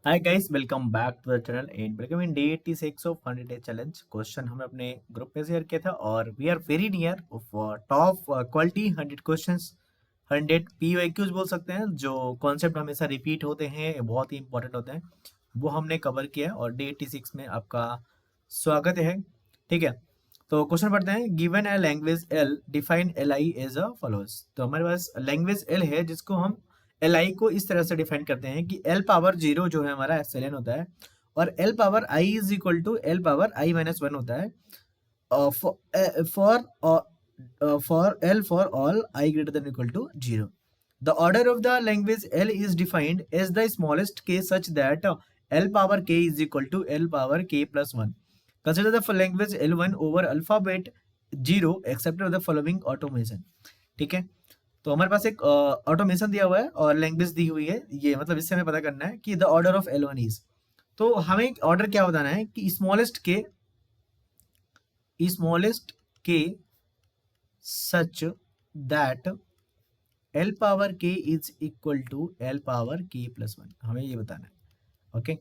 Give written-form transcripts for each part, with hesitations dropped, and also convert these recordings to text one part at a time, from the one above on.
Hi guys, welcome back to the channel and welcome in day 86 of 100 day challenge. Question हमने अपने group में share किया था और we are very near of top quality 100 questions, 100 PYQs बोल सकते हैं। जो कॉन्सेप्ट हमेशा रिपीट होते हैं, बहुत ही इंपॉर्टेंट होते हैं, वो हमने कवर किया है और डे 86 में आपका स्वागत है। ठीक है, तो क्वेश्चन पढ़ते हैं। Given a language L, define L I as a followers. तो हमारे पास लैंग्वेज एल है जिसको हम एल आई को इस तरह से डिफाइन करते हैं कि एल पावर जीरो जो है हमारा एप्सिलॉन होता है और L power I is equal to L power I minus one होता है for L for all I greater than equal to zero. The order of the language L is defined as the smallest K such that L power K is equal to L power K plus one. Consider the language L one over alphabet zero accept the following automation. ठीक है, तो हमारे पास एक automation दिया हुआ है और language दी हुई है। ये मतलब इससे हमें पता करना है कि the order of L one is, तो हमें ऑर्डर क्या बताना है कि smallest K such that L power K is equal to L power K plus one, हमें ये बताना है। ओके,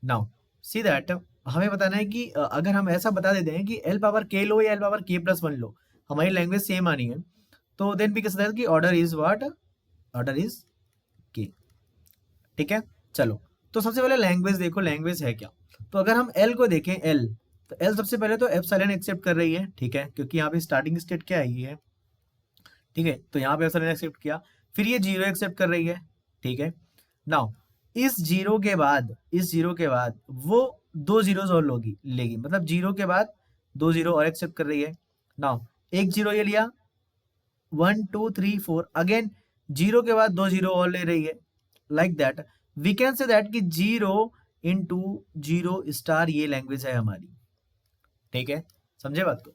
नाउ सी दैट हमें बताना है कि अगर हम ऐसा बता देते हैं कि एल पावर के लो या L power K plus one लो, हमारी लैंग्वेज सेम आनी है, तो देन भी कह सकते हैं कि order is what, order is के। ठीक है, चलो तो सबसे पहले लैंग्वेज देखो, लैंग्वेज है क्या। तो अगर हम एल को देखें, एल, तो एल सबसे पहले तो एप्सिलॉन एक्सेप्ट कर रही है। ठीक है, क्योंकि यहाँ पे स्टार्टिंग स्टेट क्या है, ये है। ठीक है, तो यहाँ पे एप्सिलॉन एक्सेप्ट किया, फिर ये जीरो एक्सेप्ट कर रही है। ठीक है, नाउ इस जीरो के बाद वो दो जीरोस और लोगी लेगी, मतलब जीरो के बाद दो जीरो और एक्सेप्ट कर रही है। नाउ एक जीरो ये लिया, 1 2 3 4, अगेन जीरो के बाद दो जीरो और ले रही है। Like that we can say that कि जीरो इंटू जीरो स्टार ये लैंग्वेज है हमारी। ठीक है, समझे बात को,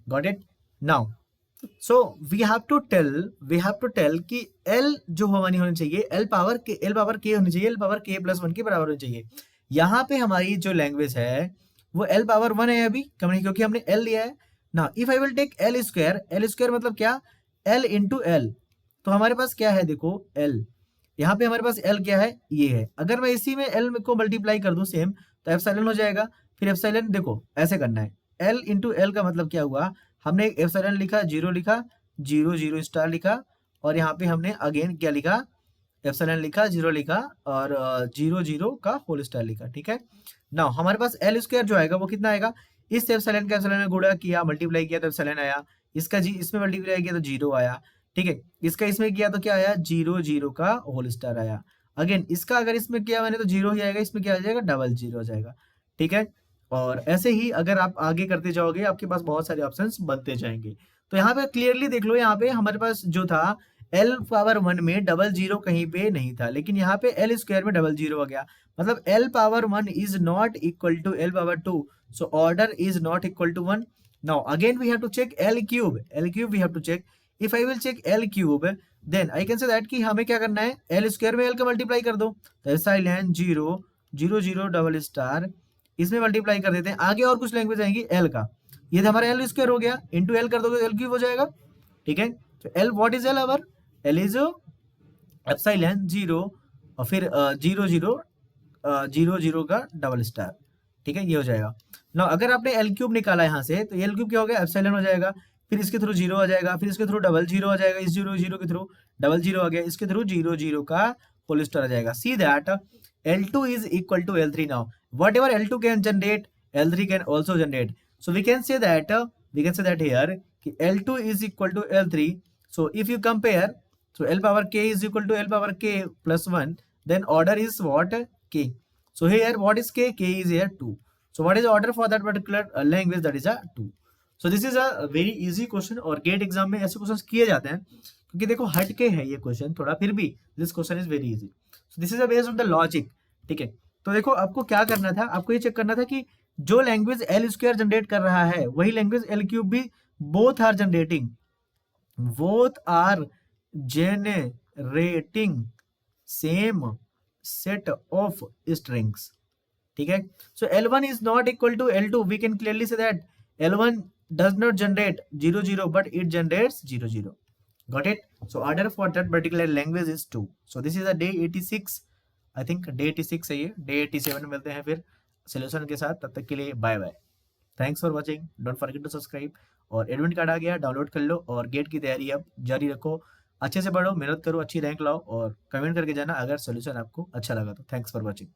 got it. Now so we have to tell कि एल जो हमारी होनी चाहिए, एल पावर के होनी चाहिए, L power K plus one के बराबर होनी चाहिए। यहाँ पे हमारी जो लैंग्वेज है वो एल पावर वन है अभी कम नहीं, क्योंकि हमने एल लिया है ना। If I will take L square मतलब क्या, एल इंटू एल। तो हमारे पास क्या है, देखो एल, यहाँ पे हमारे पास एल क्या है, ये है। अगर मैं इसी में एल को मल्टीप्लाई कर दूं सेम, तो एप्सिलॉन हो जाएगा। फिर एप्सिलॉन देखो ऐसे करना है, एल इंटू एल का मतलब क्या हुआ, हमने एप्सिलॉन लिखा, जीरो लिखा, जीरो जीरो स्टार लिखा, और यहाँ पे हमने अगेन क्या लिखा, एप्सिलॉन लिखा, जीरो लिखा, और जीरो जीरो का होल स्टार लिखा। ठीक है, नाउ हमारे पास एल स्क्वायर जो आएगा वो कितना आएगा, इस एप्सिलॉन का एप्सिलॉन में गुणा किया, मल्टीप्लाई किया तो एप्सिलॉन आया, इसका जी इसमें मल्टीप्लाई किया तो जीरो आया। ठीक है, इसका इसमें किया तो क्या आया, जीरो जीरो का होल स्टार आया। अगेन इसका अगर इसमें किया मैंने तो जीरो ही आएगा, इसमें क्या आ जाएगा, डबल जीरो आ जाएगा। ठीक है, और ऐसे ही अगर आप आगे करते जाओगे आपके पास बहुत सारे ऑप्शंस बनते जाएंगे। तो यहाँ पे क्लियरली देख लो, यहाँ पे हमारे पास जो था एल पावर वन में डबल जीरो कहीं पे नहीं था, लेकिन यहाँ पे एल स्क्वायर में डबल जीरो आ गया, मतलब L power one is not equal to L power two, so order is not equal to one. Now again we have to check L cube we have to check. If I will check L cube, then I can say that कि हमें क्या करना है, L square में L का multiply कर दो, तो ऐसा लेन zero zero zero double star, इसमें मल्टीप्लाई कर देते हैं। आगे और कुछ लैंग्वेज आएंगी एल का, ये तो हमारा एल स्क्वायर हो गया, इंटू एल कर दोगे एल क्यूब हो जाएगा। ठीक है, तो L what is L, our L is epsilon zero, और फिर जीरो जीरो जीरो जीरो का डबल स्टार। ठीक है, ये हो जाएगा। ना अगर आपने एल क्यूब निकाला यहाँ से, तो एल क्यूब क्या हो गया, एप्सिलॉन हो जाएगा, फिर इसके थ्रू जीरो आ जाएगा, फिर इसके थ्रू डबल जीरो आ जाएगा, इस जीरो जीरो के थ्रू डबल जीरो आ गया, इसके थ्रू जीरो जीरो का होल स्टार आ जाएगा। See that L two is equal to L three. Now whatever L two can generate, L three can also generate, so we can say that here कि L two is equal to L three. So if you compare, so L power k is equal to L power k plus 1, then order is what, k. So here what is k, k is here 2. So what is the order for that particular language, that is a 2. So this is a very easy question, और gate exam में ऐसे questions किए जाते हैं क्योंकि देखो हट के है ये क्वेश्चन थोड़ा, फिर भी this question is very easy. So this is a based on the logic. ठीक है, तो देखो आपको क्या करना था, आपको ये चेक करना था कि जो लैंग्वेज एल स्क्वायर जनरेट कर रहा है वही लैंग्वेज एल क्यूब भी both are generating, both are generating same set of strings. ठीक है, so L1 is not equal to L2, we can clearly say that L1 does not generate 0 0 but it generates 0 0. Got it? So order for that particular language is 2. So this is a day 86 I think day 86 है ये, day 87 में मिलते हैं फिर solution के साथ। तब तक के लिए bye bye. Thanks for watching, don't forget to subscribe. और एडमिट कार्ड आ गया, डाउनलोड कर लो और गेट की तैयारी अब जारी रखो। अच्छे से पढ़ो, मेहनत करो, अच्छी रैंक लाओ और कमेंट करके जाना अगर सोल्यूशन आपको अच्छा लगा तो। Thanks for watching.